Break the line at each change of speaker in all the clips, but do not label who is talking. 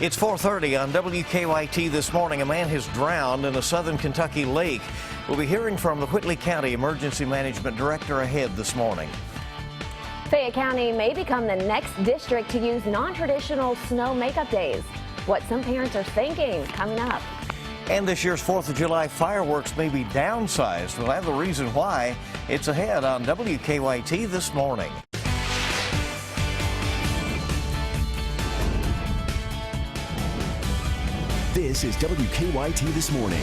It's 4:30 on WKYT this morning. A man has drowned in a southern Kentucky lake. We'll be hearing from the Whitley County Emergency Management Director ahead this morning.
Fayette County may become the next district to use non-traditional snow makeup days. What some parents are thinking coming up.
And this year's 4th of July fireworks may be downsized. We'll have the reason why. It's ahead on WKYT this morning.
This is WKYT This Morning.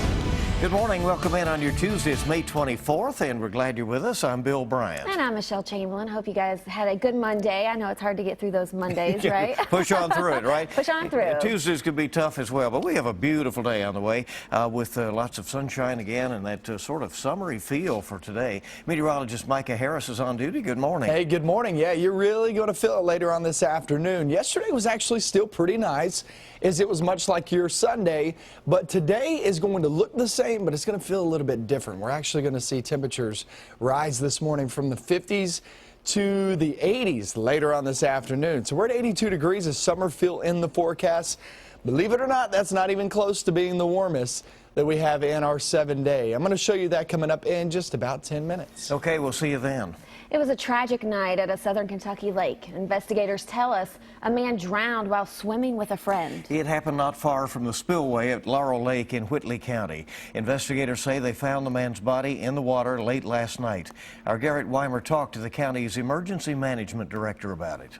Good morning. Welcome in on your Tuesday. It's May 24th, and we're glad you're with us. I'm Bill Bryant.
And I'm Michelle Chamberlain. Hope you guys had a good Monday. I know it's hard to get through those Mondays, right?
Push on through it, right?
Push on through.
Tuesdays could be tough as well, but we have a beautiful day on the way with lots of sunshine again and that sort of summery feel for today. Meteorologist Micah Harris is on duty. Good morning.
Hey, good morning. Yeah, you're really going to feel it later on this afternoon. Yesterday was actually still pretty nice, as it was much like your Sunday, but today is going to look the same, but it's going to feel a little bit different. We're actually going to see temperatures rise this morning from the 50s to the 80s later on this afternoon. So we're at 82 degrees, a summer feel in the forecast. Believe it or not, that's not even close to being the warmest that we have in our 7-day. I'm going to show you that coming up in just about 10 minutes.
Okay, we'll see you then.
It was a tragic night at a southern Kentucky lake. Investigators tell us a man drowned while swimming with a friend.
It happened not far from the spillway at Laurel Lake in Whitley County. Investigators say they found the man's body in the water late last night. Our Garrett Weimer talked to the county's emergency management director about it.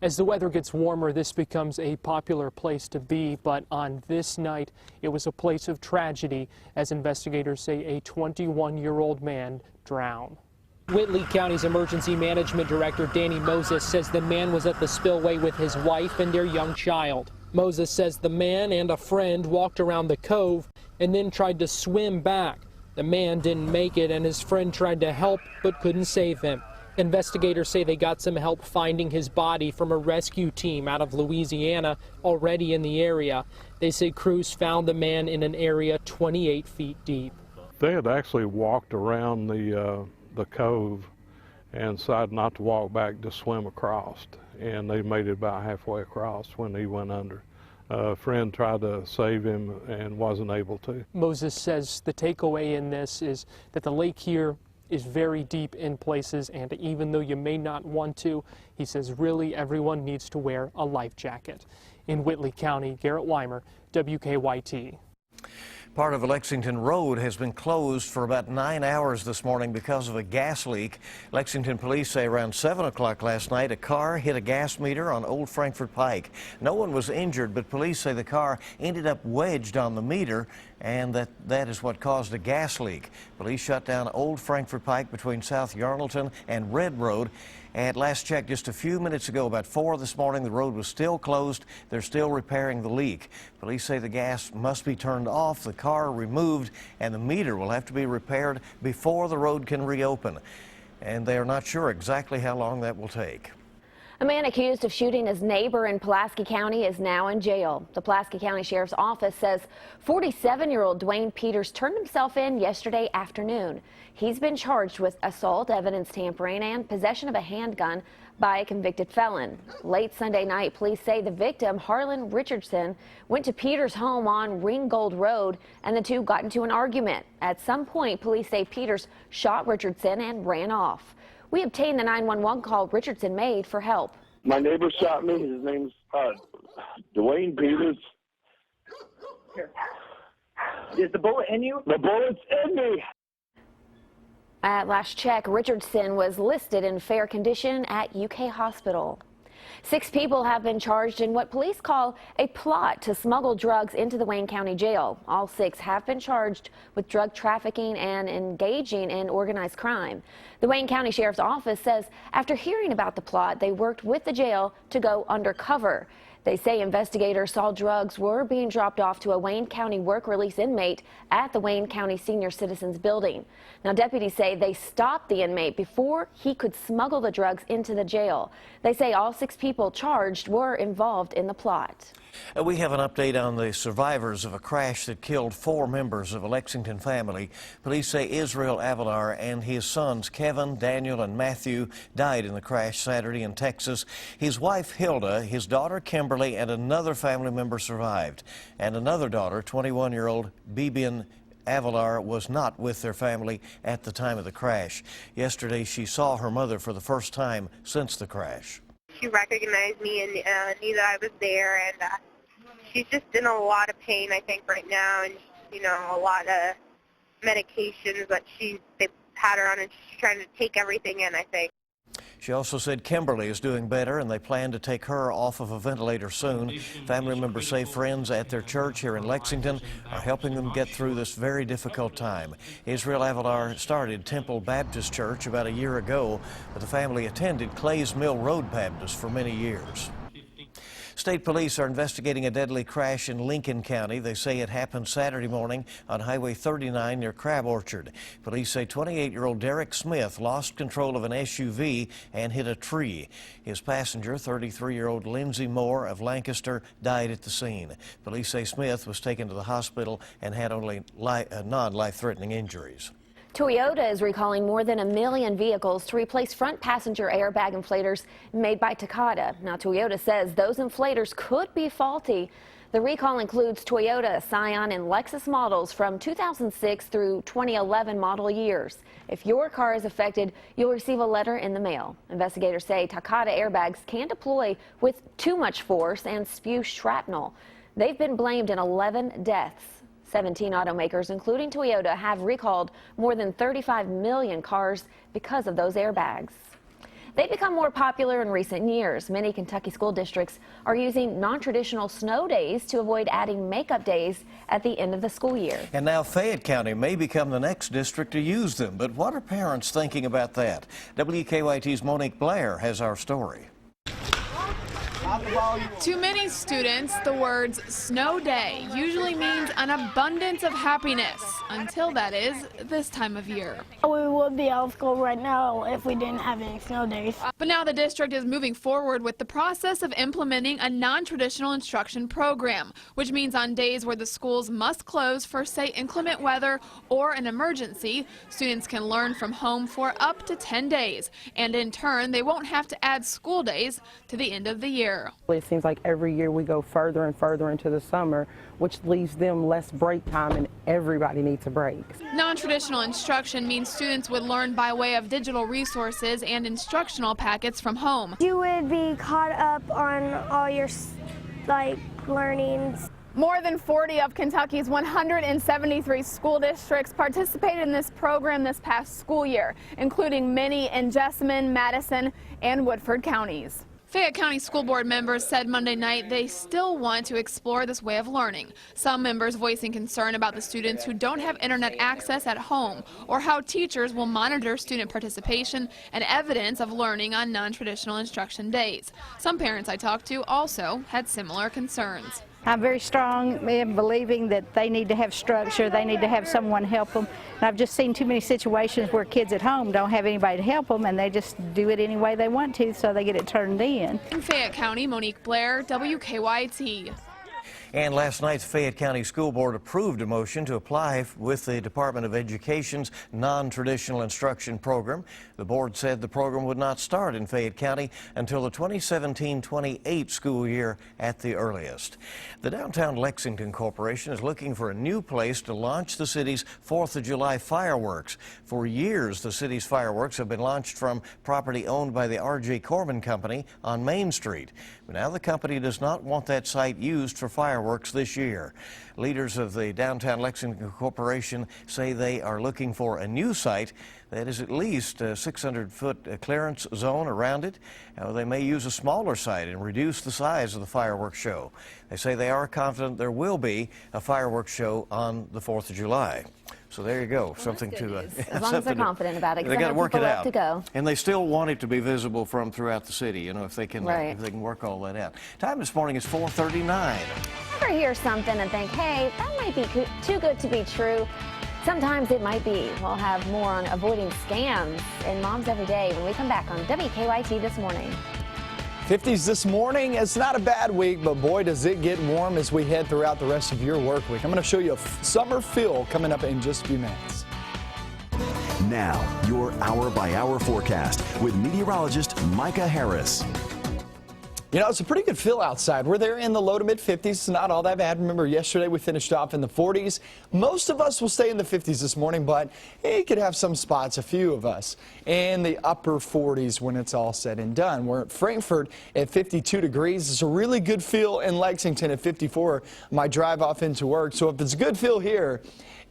As the weather gets warmer, this becomes a popular place to be, but on this night, it was a place of tragedy, as investigators say a 21-year-old man drowned. Whitley County's Emergency Management Director Danny Moses says the man was at the spillway with his wife and their young child. Moses says the man and a friend walked around the cove and then tried to swim back. The man didn't make it and his friend tried to help but couldn't save him. Investigators say they got some help finding his body from a rescue team out of Louisiana already in the area. They say crews found the man in an area 28 feet deep.
They had actually walked around the cove and decided not to walk back, to swim across, and they made it about halfway across when he went under. A friend tried to save him and wasn't able to. Moses says the takeaway in this is that the lake here is very deep in places, and even though you may not want to, he says really everyone needs to wear a life jacket. In Whitley County, Garrett Weimer, WKYT.
Part of Lexington Road has been closed for about 9 hours this morning because of a gas leak. Lexington police say around 7 o'clock last night, a car hit a gas meter on Old Frankfort Pike. No one was injured, but police say the car ended up wedged on the meter, and that is what caused a gas leak. Police shut down Old Frankfort Pike between South Yarnalton and Red Road. At last check just a few minutes ago, about 4 this morning, the road was still closed. They're still repairing the leak. Police say the gas must be turned off, the car removed, and the meter will have to be repaired before the road can reopen. And they are not sure exactly how long that will take.
A man accused of shooting his neighbor in Pulaski County is now in jail. The Pulaski County Sheriff's Office says 47-year-old Dwayne Peters turned himself in yesterday afternoon. He's been charged with assault, evidence tampering, and possession of a handgun by a convicted felon. Late Sunday night, police say the victim, Harlan Richardson, went to Peters' home on Ringgold Road, and the two got into an argument. At some point, police say Peters shot Richardson and ran off. We obtained the 911 call Richardson made for help.
My neighbor shot me. His name's Dwayne Peters.
Here. Is the bullet in you?
The bullet's in me.
At last check, Richardson was listed in fair condition at UK Hospital. 6 people have been charged in what police call a plot to smuggle drugs into the Wayne County Jail. All 6 have been charged with drug trafficking and engaging in organized crime. The Wayne County Sheriff's Office says after hearing about the plot, they worked with the jail to go undercover. They say investigators saw drugs were being dropped off to a Wayne County work release inmate at the Wayne County Senior Citizens Building. Now, deputies say they stopped the inmate before he could smuggle the drugs into the jail. They say all 6 people charged were involved in the plot.
We have an update on the survivors of a crash that killed 4 members of a Lexington family. Police say Israel Avalar and his sons Kevin, Daniel, and Matthew died in the crash Saturday in Texas. His wife Hilda, his daughter Kimberly, Kimberly, and another family member survived. And another daughter, 21-year-old Bibian Avalar, was not with their family at the time of the crash. Yesterday, she saw her mother for the first time since the crash.
She recognized me and knew that I was there, and she's just in a lot of pain, I think, right now, and, you know, a lot of medications that they had her on, and she's trying to take everything in, I think.
She also said Kimberly is doing better and they plan to take her off of a ventilator soon. Family members say friends at their church here in Lexington are helping them get through this very difficult time. Israel Avalar started Temple Baptist Church about a year ago, but the family attended Clays Mill Road Baptist for many years. State police are investigating a deadly crash in Lincoln County. They say it happened Saturday morning on Highway 39 near Crab Orchard. Police say 28-year-old Derek Smith lost control of an SUV and hit a tree. His passenger, 33-year-old Lindsay Moore of Lancaster, died at the scene. Police say Smith was taken to the hospital and had only non-life-threatening injuries.
Toyota is recalling more than 1 million vehicles to replace front passenger airbag inflators made by Takata. Now, Toyota says those inflators could be faulty. The recall includes Toyota, Scion, and Lexus models from 2006 through 2011 model years. If your car is affected, you'll receive a letter in the mail. Investigators say Takata airbags can deploy with too much force and spew shrapnel. They've been blamed in 11 deaths. 17 automakers, including Toyota, have recalled more than 35 million cars because of those airbags. They've become more popular in recent years. Many Kentucky school districts are using non-traditional snow days to avoid adding makeup days at the end of the school year.
And now Fayette County may become the next district to use them. But what are parents thinking about that? WKYT's Monique Blair has our story.
To many students, the words snow day usually means an abundance of happiness, until that is this time of year.
We would be out of school right now if we didn't have any snow days.
But now the district is moving forward with the process of implementing a non-traditional instruction program, which means on days where the schools must close for, say, inclement weather or an emergency, students can learn from home for up to 10 days, and in turn, they won't have to add school days to the end of the year.
It seems like every year we go further and further into the summer, which leaves them less break time, and everybody needs a break.
Non-traditional instruction means students would learn by way of digital resources and instructional packets from home.
You would be caught up on all your learnings.
More than 40 of Kentucky's 173 school districts participated in this program this past school year, including many in Jessamine, Madison, and Woodford counties. Fayette County School Board members said Monday night they still want to explore this way of learning. Some members voicing concern about the students who don't have internet access at home or how teachers will monitor student participation and evidence of learning on non-traditional instruction days. Some parents I talked to also had similar concerns.
I'm very strong in believing that they need to have structure, they need to have someone help them. And I've just seen too many situations where kids at home don't have anybody to help them, and they just do it any way they want to, so they get it turned in.
In Fayette County, Monique Blair, WKYT.
And last night, the Fayette County School Board approved a motion to apply with the Department of Education's non-traditional instruction program. The board said the program would not start in Fayette County until the 2017-28 school year at the earliest. The Downtown Lexington Corporation is looking for a new place to launch the city's 4th of July fireworks. For years, the city's fireworks have been launched from property owned by the R.J. Corbin Company on Main Street. But now the company does not want that site used for fireworks this year. Leaders of the Downtown Lexington Corporation say they are looking for a new site that is at least a 600-foot clearance zone around it. They may use a smaller site and reduce the size of the fireworks show. They say they are confident there will be a fireworks show on the 4th of July. So there you go, something to
as long as they're confident about it.
They got to work it out.
To go.
And they still want it to be visible from throughout the city. You know, if they can,
right.
if they can work all that out. Time this morning is 4:39.
Ever hear something and think, hey, that might be too good to be true? Sometimes it might be. We'll have more on avoiding scams in Moms Every Day when we come back on WKYT This Morning.
50s this morning. It's not a bad week, but boy, does it get warm as we head throughout the rest of your work week. I'm going to show you a summer feel coming up in just a few minutes.
Now, your hour-by-hour forecast with meteorologist Micah Harris.
You know, it's a pretty good feel outside. We're there in the low to mid 50s. It's not all that bad. Remember, yesterday we finished off in the 40s. Most of us will stay in the 50s this morning, but you could have some spots, a few of us, in the upper 40s when it's all said and done. We're at Frankfort at 52 degrees. It's a really good feel in Lexington at 54, my drive off into work. So if it's a good feel here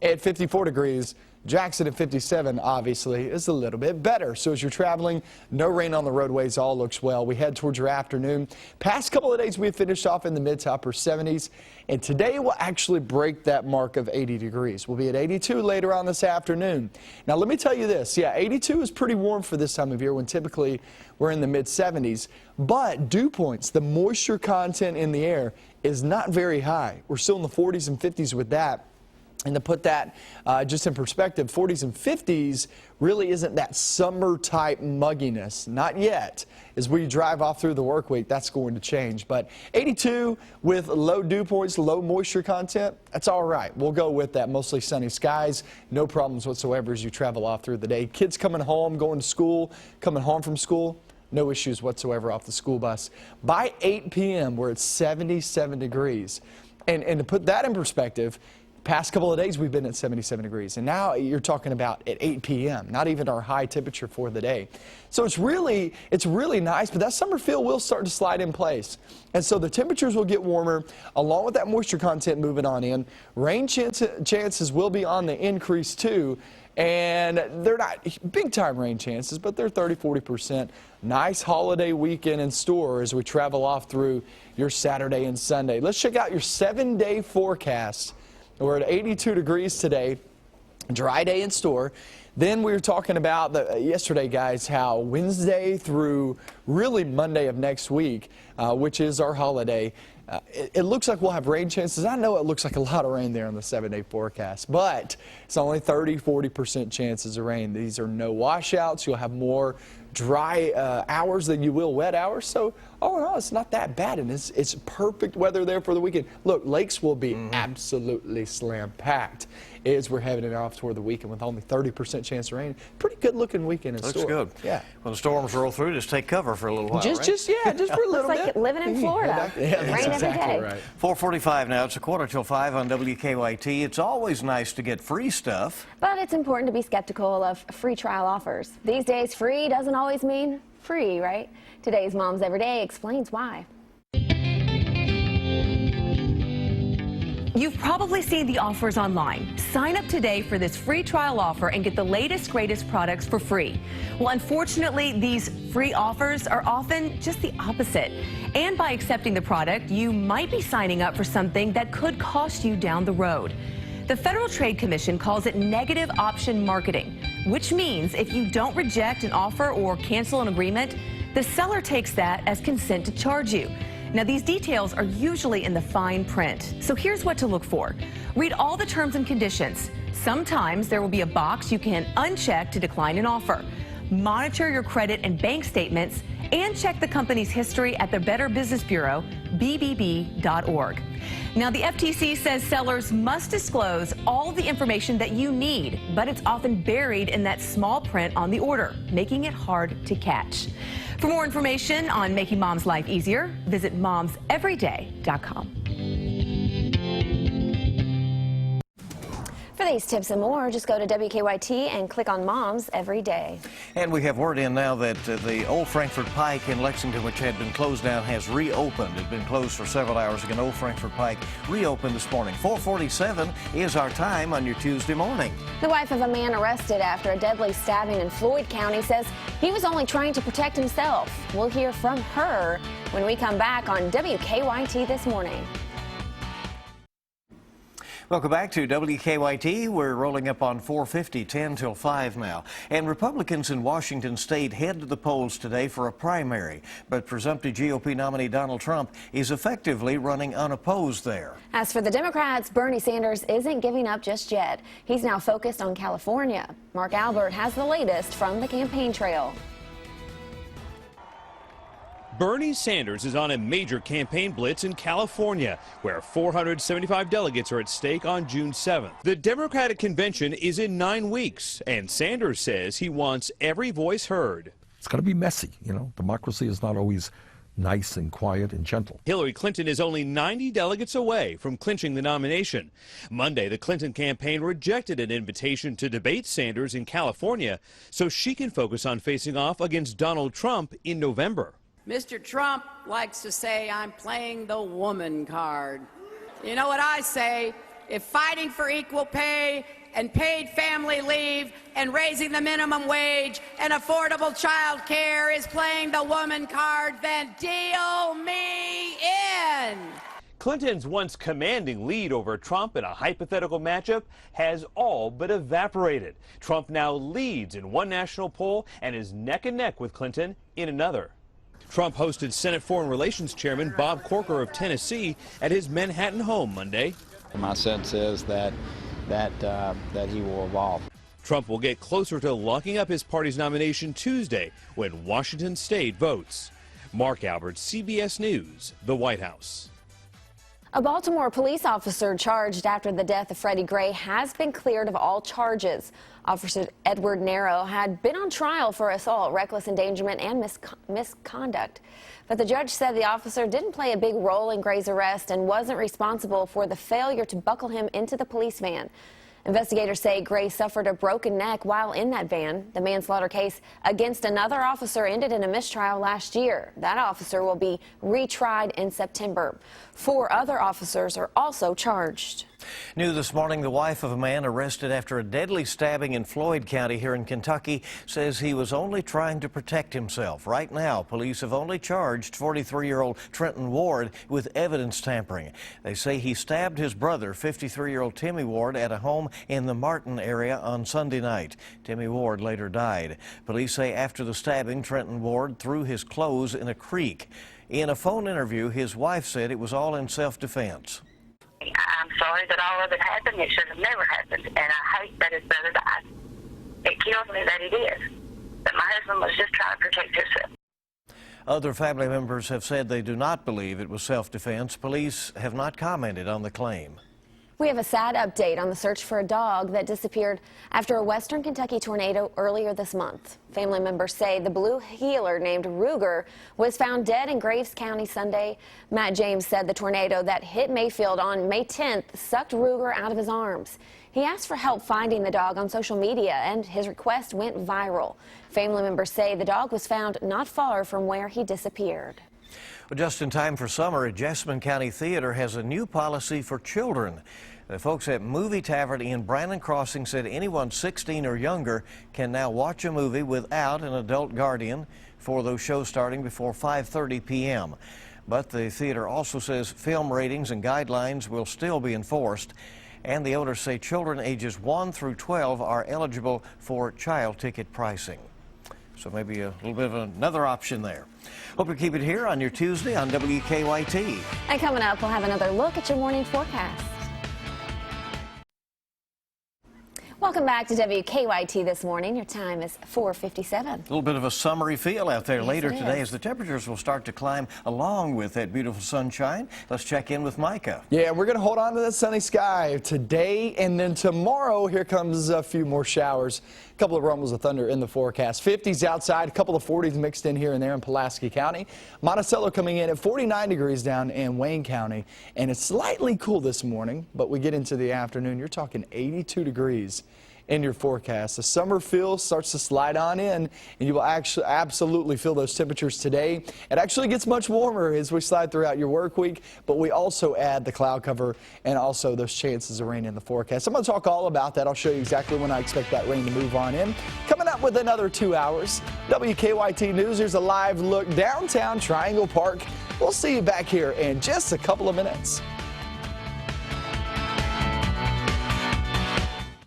at 54 degrees, Jackson at 57, obviously, is a little bit better. So as you're traveling, no rain on the roadways, all looks well. We head towards your afternoon. Past couple of days, we finished off in the mid to upper 70s. And today will actually break that mark of 80 degrees. We'll be at 82 later on this afternoon. Now, let me tell you this. Yeah, 82 is pretty warm for this time of year when typically we're in the mid 70s. But dew points, the moisture content in the air, is not very high. We're still in the 40s and 50s with that. And to put that just in perspective, 40s and 50s really isn't that summer-type mugginess. Not yet. As we drive off through the work week, that's going to change. But 82 with low dew points, low moisture content, that's all right. We'll go with that. Mostly sunny skies, no problems whatsoever as you travel off through the day. Kids coming home, going to school, coming home from school, no issues whatsoever off the school bus. By 8 p.m., we're at 77 degrees. And to put that in perspective, past couple of days we've been at 77 degrees, and now you're talking about at 8 p.m., not even our high temperature for the day. So it's really nice, but that summer feel will start to slide in place. And so the temperatures will get warmer along with that moisture content moving on in. Rain chances will be on the increase too, and they're not big time rain chances, but they're 30–40%. Nice holiday weekend in store as we travel off through your Saturday and Sunday. Let's check out your 7-day forecast. We're at 82 degrees today, dry day in store. Then we were talking about yesterday, guys, how Wednesday through really Monday of next week, which is our holiday, it looks like we'll have rain chances. I know it looks like a lot of rain there on the 7-day forecast, but it's only 30–40% chances of rain. These are no washouts. You'll have more dry hours than you will wet hours. So, all in all, it's not that bad, and it's perfect weather there for the weekend. Look, lakes will be absolutely slam-packed as we're heading off toward the weekend with only 30% chance of rain. Pretty good-looking weekend in store.
Looks good.
Yeah.
When the storms roll through, just take cover for a little while,
just for a little
Looks
bit.
like living in Florida.
Yeah, that's
Rain
exactly
every day.
right.
4:45 now. It's 4:45 on WKYT. It's always nice to get free stuff.
But it's important to be skeptical of free trial offers. These days, free doesn't always mean free, right? Today's Moms Every Day explains why.
You've probably seen the offers online. Sign up today for this free trial offer and get the latest, greatest products for free. Well, unfortunately, these free offers are often just the opposite. And by accepting the product, you might be signing up for something that could cost you down the road. The Federal Trade Commission calls it negative option marketing, which means if you don't reject an offer or cancel an agreement, the seller takes that as consent to charge you. Now, these details are usually in the fine print, so here's what to look for. Read all the terms and conditions. Sometimes there will be a box you can uncheck to decline an offer. Monitor your credit and bank statements and check the company's history at the Better Business Bureau, bbb.org. Now, the FTC says sellers must disclose all the information that you need, but it's often buried in that small print on the order, making it hard to catch. For more information on making mom's life easier, visit momseveryday.com.
For these tips and more, just go to WKYT and click on Moms Every Day.
And we have word in now that the old Frankfort Pike in Lexington, which had been closed down, has reopened. It had been closed for several hours again. Old Frankfort Pike reopened this morning. 4:47 is our time on your Tuesday morning.
The wife of a man arrested after a deadly stabbing in Floyd County says he was only trying to protect himself. We'll hear from her when we come back on WKYT This Morning.
Welcome back to WKYT. We're rolling up on 4:50, 10 till 5 now. And Republicans in Washington state head to the polls today for a primary. But presumptive GOP nominee Donald Trump is effectively running unopposed there.
As for the Democrats, Bernie Sanders isn't giving up just yet. He's now focused on California. Mark Albert has the latest from the campaign trail.
Bernie Sanders is on a major campaign blitz in California, where 475 delegates are at stake on June 7th. The Democratic convention is in 9 weeks, and Sanders says he wants every voice heard.
It's going to be messy, you know. Democracy is not always nice and quiet and gentle.
Hillary Clinton is only 90 delegates away from clinching the nomination. Monday, the Clinton campaign rejected an invitation to debate Sanders in California so she can focus on facing off against Donald Trump in November.
Mr. Trump likes to say I'm playing the woman card. You know what I say? If fighting for equal pay and paid family leave and raising the minimum wage and affordable child care is playing the woman card, then deal me in.
Clinton's once commanding lead over Trump in a hypothetical matchup has all but evaporated. Trump now leads in one national poll and is neck and neck with Clinton in another. Trump hosted Senate Foreign Relations Chairman Bob Corker of Tennessee at his Manhattan home Monday.
My sense is that he will evolve.
Trump will get closer to locking up his party's nomination Tuesday when Washington State votes. Mark Albert, CBS News, the White House.
A Baltimore police officer charged after the death of Freddie Gray has been cleared of all charges. Officer Edward Narrow had been on trial for assault, reckless endangerment, and misconduct. But the judge said the officer didn't play a big role in Gray's arrest and wasn't responsible for the failure to buckle him into the police van. Investigators say Gray suffered a broken neck while in that van. The manslaughter case against another officer ended in a mistrial last year. That officer will be retried in September. 4 other officers are also charged.
New this morning, the wife of a man arrested after a deadly stabbing in Floyd County here in Kentucky says he was only trying to protect himself. Right now, police have only charged 43-year-old Trenton Ward with evidence tampering. They say he stabbed his brother, 53-year-old Timmy Ward, at a home in the Martin area on Sunday night. Timmy Ward later died. Police say after the stabbing, Trenton Ward threw his clothes in a creek. In a phone interview, his wife said it was all in self-defense.
I'm sorry that all of it happened. It should have never happened, and I hate that his brother died. It kills me that he did. But my husband was just trying to protect himself.
Other family members have said they do not believe it was self-defense. Police have not commented on the claim.
We have a sad update on the search for a dog that disappeared after a western Kentucky tornado earlier this month. Family members say the blue heeler named Ruger was found dead in Graves County Sunday. Matt James said the tornado that hit Mayfield on May 10th sucked Ruger out of his arms. He asked for help finding the dog on social media, and his request went viral. Family members say the dog was found not far from where he disappeared.
Well, just in time for summer, a Jessamine County Theater has a new policy for children. The folks at Movie Tavern in Brandon Crossing said anyone 16 or younger can now watch a movie without an adult guardian for those shows starting before 5:30 p.m. But the theater also says film ratings and guidelines will still be enforced. And the owners say children ages 1 through 12 are eligible for child ticket pricing. So maybe a little bit of another option there. Hope you keep it here on your Tuesday on WKYT.
And coming up, we'll have another look at your morning forecast. Welcome back to WKYT this morning. Your time is 4:57.
A little bit of a summery feel out there later
Yes,
today as the temperatures will start to climb along with that beautiful sunshine. Let's check in with Micah.
Yeah, we're going to hold on to that sunny sky today, and then tomorrow here comes a few more showers. A couple of rumbles of thunder in the forecast. 50s outside, a couple of 40s mixed in here and there in Pulaski County. Monticello coming in at 49 degrees down in Wayne County, and it's slightly cool this morning, but we get into the afternoon, you're talking 82 degrees in your forecast. The summer feel starts to slide on in, and you will actually absolutely feel those temperatures today. It actually gets much warmer as we slide throughout your work week, but we also add the cloud cover and also those chances of rain in the forecast. I'm going to talk all about that. I'll show you exactly when I expect that rain to move on in. Coming up with another 2 hours, WKYT News. Here's a live look downtown Triangle Park. We'll see you back here in just a couple of minutes.